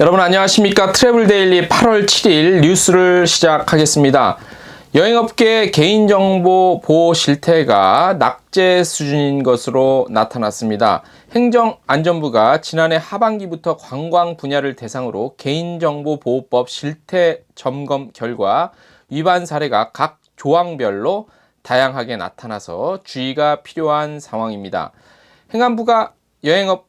여러분 안녕하십니까? 트래블데일리 8월 7일 뉴스를 시작하겠습니다. 여행업계 개인정보 보호 실태가 낙제 수준인 것으로 나타났습니다. 행정안전부가 지난해 하반기부터 관광 분야를 대상으로 개인정보보호법 실태 점검 결과 위반 사례가 각 조항별로 다양하게 나타나서 주의가 필요한 상황입니다. 행안부가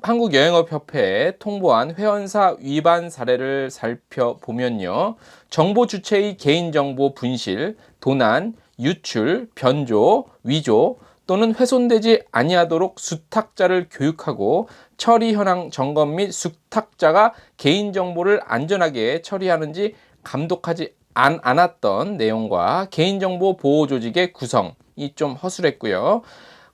한국여행업협회에 통보한 회원사 위반 사례를 살펴보면요. 정보 주체의 개인정보 분실, 도난, 유출, 변조, 위조 또는 훼손되지 아니하도록 수탁자를 교육하고 처리 현황 점검 및 수탁자가 개인정보를 안전하게 처리하는지 감독하지 않았던 내용과 개인정보 보호 조직의 구성이 좀 허술했고요.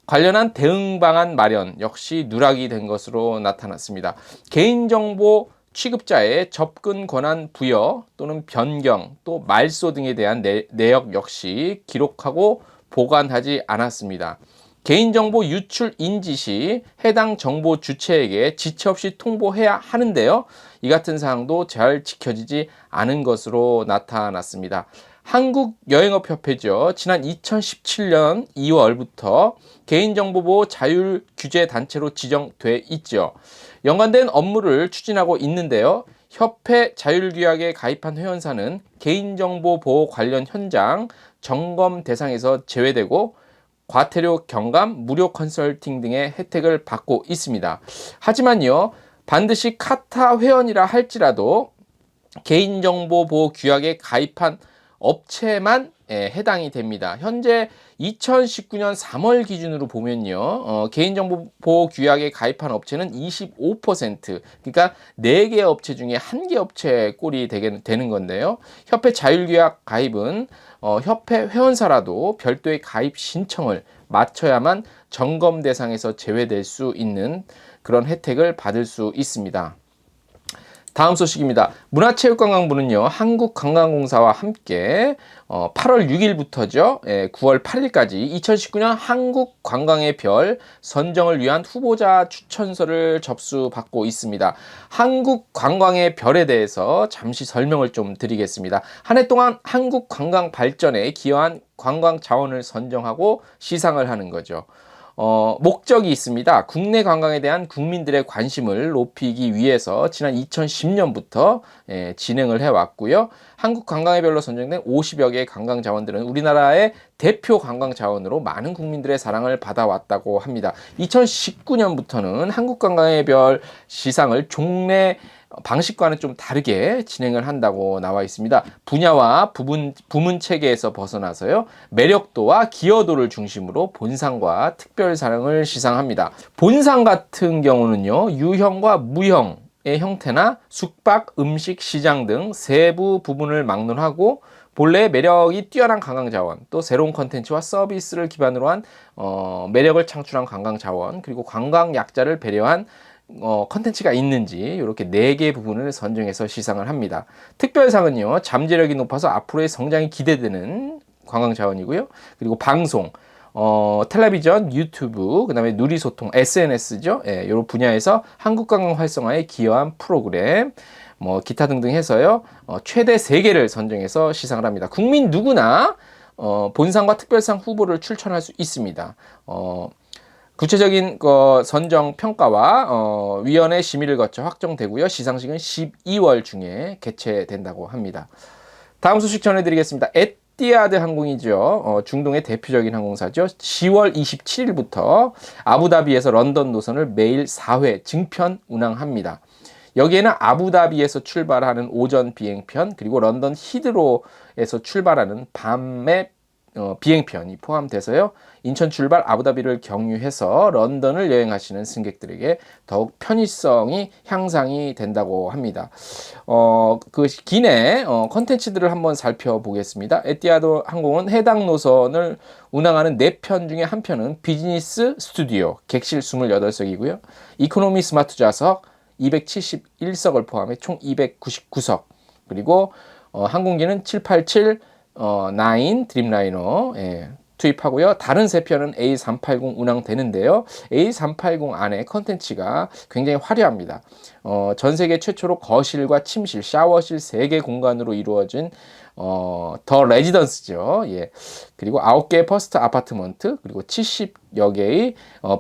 관련한 대응 방안 마련 역시 누락이 된 것으로 나타났습니다. 개인정보 취급자의 접근 권한 부여 또는 변경 또 말소 등에 대한 내역 역시 기록하고 보관하지 않았습니다. 개인정보 유출 인지 시 해당 정보 주체에게 지체 없이 통보해야 하는데요. 이 같은 사항도 잘 지켜지지 않은 것으로 나타났습니다. 한국여행업협회죠. 지난 2017년 2월부터 개인정보보호 자율규제단체로 지정돼 있죠. 연관된 업무를 추진하고 있는데요. 협회 자율규약에 가입한 회원사는 개인정보보호 관련 현장 점검 대상에서 제외되고 과태료 경감, 무료 컨설팅 등의 혜택을 받고 있습니다. 하지만요, 반드시 카타 회원이라 할지라도 개인정보보호 규약에 가입한 업체만 해당이 됩니다. 현재 2019년 3월 기준으로 보면요. 개인정보보호 규약에 가입한 업체는 25%, 그러니까 4개 업체 중에 1개 업체 꼴이 되는 건데요. 협회 자율규약 가입은 협회 회원사라도 별도의 가입 신청을 마쳐야만 점검 대상에서 제외될 수 있는 그런 혜택을 받을 수 있습니다. 다음 소식입니다. 문화체육관광부는요, 한국관광공사와 함께 8월 6일부터죠, 9월 8일까지 2019년 한국관광의 별 선정을 위한 후보자 추천서를 접수받고 있습니다. 한국관광의 별에 대해서 잠시 설명을 좀 드리겠습니다. 한 해 동안 한국관광 발전에 기여한 관광 자원을 선정하고 시상을 하는 거죠. 목적이 있습니다. 국내 관광에 대한 국민들의 관심을 높이기 위해서 지난 2010년부터 진행을 해왔고요. 한국 관광의 별로 선정된 50여 개의 관광 자원들은 우리나라의 대표 관광 자원으로 많은 국민들의 사랑을 받아왔다고 합니다. 2019년부터는 한국 관광의 별 시상을 종래 방식과는 좀 다르게 진행을 한다고 나와 있습니다. 분야와 부문 체계에서 벗어나서요. 매력도와 기여도를 중심으로 본상과 특별사랑을 시상합니다. 본상 같은 경우는요. 유형과 무형의 형태나 숙박, 음식, 시장 등 세부 부분을 막론하고 본래의 매력이 뛰어난 관광자원, 또 새로운 컨텐츠와 서비스를 기반으로 한 매력을 창출한 관광자원, 그리고 관광 약자를 배려한 컨텐츠가 있는지 이렇게 4개 부분을 선정해서 시상을 합니다. 특별상은요, 잠재력이 높아서 앞으로의 성장이 기대되는 관광자원이고요. 그리고 방송, 텔레비전, 유튜브, 그 다음에 누리소통, SNS죠. 이런 분야에서 한국관광 활성화에 기여한 프로그램, 기타 등등 해서요, 최대 3개를 선정해서 시상을 합니다. 국민 누구나 본상과 특별상 후보를 출전할 수 있습니다. 구체적인 선정 평가와 위원회 심의를 거쳐 확정되고요. 시상식은 12월 중에 개최된다고 합니다. 다음 소식 전해드리겠습니다. 에티하드 항공이죠. 중동의 대표적인 항공사죠. 10월 27일부터 아부다비에서 런던 노선을 매일 4회 증편 운항합니다. 여기에는 아부다비에서 출발하는 오전 비행편, 그리고 런던 히드로에서 출발하는 밤의 비행편이 포함돼서요. 인천 출발 아부다비를 경유해서 런던을 여행하시는 승객들에게 더욱 편의성이 향상이 된다고 합니다. 그 기내 컨텐츠들을 한번 살펴보겠습니다. 에티하드 항공은 해당 노선을 운항하는 4편 중에 한 편은 비즈니스 스튜디오, 객실 28석이고요. 이코노미 스마트 좌석 271석을 포함해 총 299석, 그리고 항공기는 787 9 드림라이너 투입하고요. 다른 3편은 A380 운항되는데요. A380 안에 컨텐츠가 굉장히 화려합니다. 전 세계 최초로 거실과 침실, 샤워실 3개 공간으로 이루어진 더 레지던스죠. 예. 그리고 9개의 퍼스트 아파트먼트, 그리고 70여 개의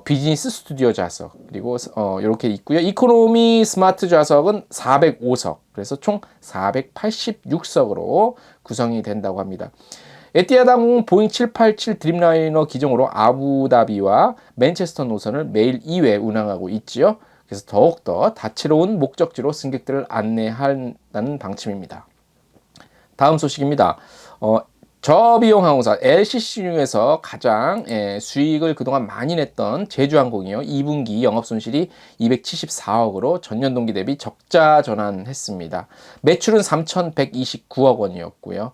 비즈니스 스튜디오 좌석, 그리고 이렇게 있고요. 이코노미 스마트 좌석은 405석, 그래서 총 486석으로 구성이 된다고 합니다. 에티하드 항공은 보잉 787 드림라이너 기종으로 아부다비와 맨체스터 노선을 매일 2회 운항하고 있지요. 그래서 더욱더 다채로운 목적지로 승객들을 안내한다는 방침입니다. 다음 소식입니다. 저비용 항공사 LCC 중에서 가장 수익을 그동안 많이 냈던 제주항공이요. 2분기 영업손실이 274억으로 전년 동기 대비 적자 전환했습니다. 매출은 3,129억 원이었고요.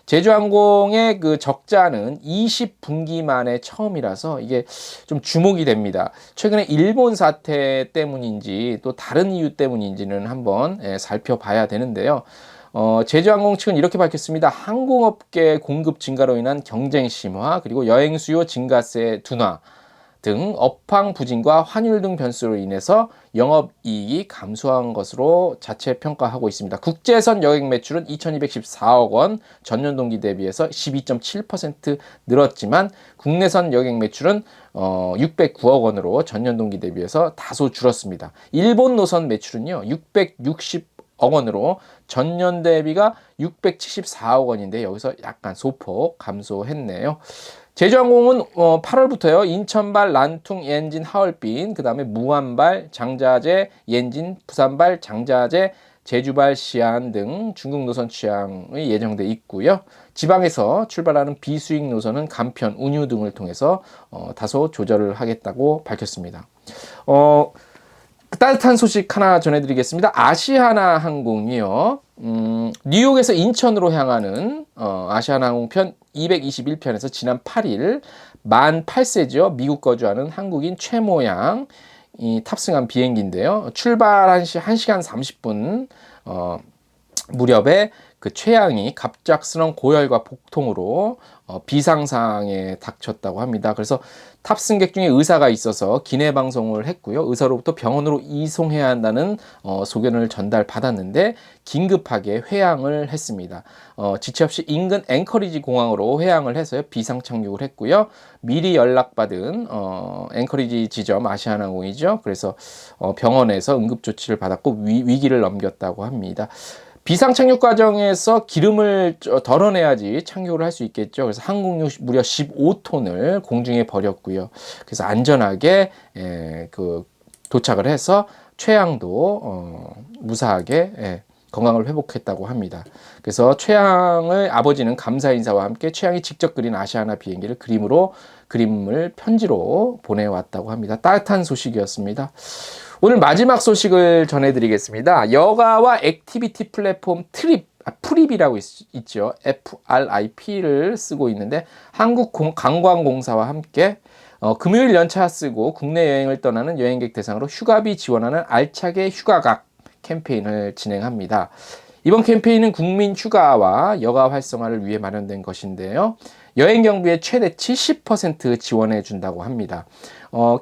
제주항공의 그 적자는 20분기 만에 처음이라서 이게 좀 주목이 됩니다. 최근에 일본 사태 때문인지 또 다른 이유 때문인지는 한번 살펴봐야 되는데요. 제주항공 측은 이렇게 밝혔습니다. 항공업계 공급 증가로 인한 경쟁 심화, 그리고 여행 수요 증가세 둔화 등 업황 부진과 환율 등 변수로 인해서 영업이익이 감소한 것으로 자체 평가하고 있습니다. 국제선 여행 매출은 2,214억 원, 전년 동기 대비해서 12.7% 늘었지만 국내선 여행 매출은 609억 원으로 전년 동기 대비해서 다소 줄었습니다. 일본 노선 매출은요, 660억 원으로 전년 대비가 674억 원인데 여기서 약간 소폭 감소했네요. 제주항공은 8월부터요 인천발 란퉁 엔진 하얼빈, 그 다음에 무안발 장자재 엔진, 부산발 장자재 제주발 시안 등 중국 노선 취항이 예정돼 있고요. 지방에서 출발하는 비수익 노선은 간편, 운유 등을 통해서 다소 조절을 하겠다고 밝혔습니다. 따뜻한 소식 하나 전해드리겠습니다. 아시아나 항공이요. 뉴욕에서 인천으로 향하는 아시아나 항공편 221편에서 지난 8일 만 8세죠. 미국 거주하는 한국인 최모양이 탑승한 비행기인데요. 출발한 1시간 30분 무렵에 그 최양이 갑작스런 고열과 복통으로 비상상에 닥쳤다고 합니다. 그래서 탑승객 중에 의사가 있어서 기내 방송을 했고요. 의사로부터 병원으로 이송해야 한다는 소견을 전달받았는데 긴급하게 회항을 했습니다. 지체 없이 인근 앵커리지 공항으로 회항을 해서요. 비상 착륙을 했고요. 미리 연락받은 앵커리지 지점 아시아나항공이죠. 그래서 병원에서 응급조치를 받았고 위기를 넘겼다고 합니다. 비상 착륙 과정에서 기름을 덜어내야지 착륙을 할 수 있겠죠. 그래서 항공유 무려 15톤을 공중에 버렸고요. 그래서 안전하게 도착을 해서 최양도 무사하게 건강을 회복했다고 합니다. 그래서 최양의 아버지는 감사 인사와 함께 최양이 직접 그린 아시아나 비행기를 그림을 편지로 보내왔다고 합니다. 따뜻한 소식이었습니다. 오늘 마지막 소식을 전해드리겠습니다. 여가와 액티비티 플랫폼 프립이라고 있죠. FRIP를 쓰고 있는데 한국관광공사와 함께 금요일 연차 쓰고 국내 여행을 떠나는 여행객 대상으로 휴가비 지원하는 알차게 휴가각 캠페인을 진행합니다. 이번 캠페인은 국민 휴가와 여가 활성화를 위해 마련된 것인데요. 여행 경비의 최대 70% 지원해 준다고 합니다.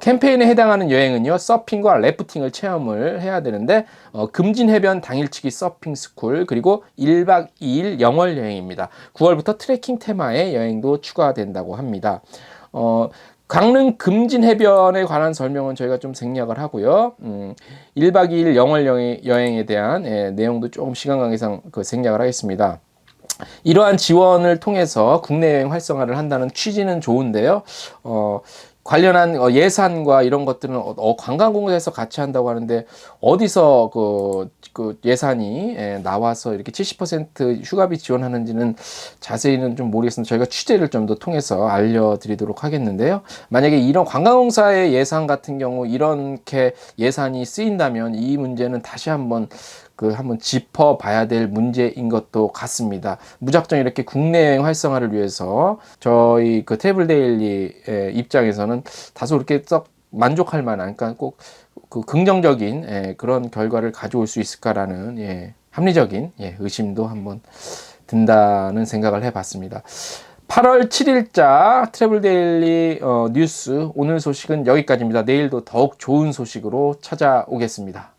캠페인에 해당하는 여행은요, 서핑과 래프팅을 체험을 해야 되는데, 금진 해변 당일치기 서핑 스쿨, 그리고 1박 2일 영월 여행입니다. 9월부터 트레킹 테마의 여행도 추가된다고 합니다. 강릉 금진 해변에 관한 설명은 저희가 좀 생략을 하고요. 1박 2일 영월 여행에 대한 내용도 조금 시간 관계상 생략을 하겠습니다. 이러한 지원을 통해서 국내 여행 활성화를 한다는 취지는 좋은데요. 관련한 예산과 이런 것들은 관광공사에서 같이 한다고 하는데 어디서 그 예산이 나와서 이렇게 70% 휴가비 지원하는지는 자세히는 좀 모르겠습니다. 저희가 취재를 좀 더 통해서 알려드리도록 하겠는데요. 만약에 이런 관광공사의 예산 같은 경우 이렇게 예산이 쓰인다면 이 문제는 다시 한번 짚어봐야 될 문제인 것도 같습니다. 무작정 이렇게 국내 여행 활성화를 위해서 저희 트래블 데일리의 입장에서는 다소 이렇게 썩 만족할 만한, 그러니까 꼭 긍정적인 그런 결과를 가져올 수 있을까라는 합리적인 의심도 한번 든다는 생각을 해봤습니다. 8월 7일자 트래블 데일리 뉴스 오늘 소식은 여기까지입니다. 내일도 더욱 좋은 소식으로 찾아오겠습니다.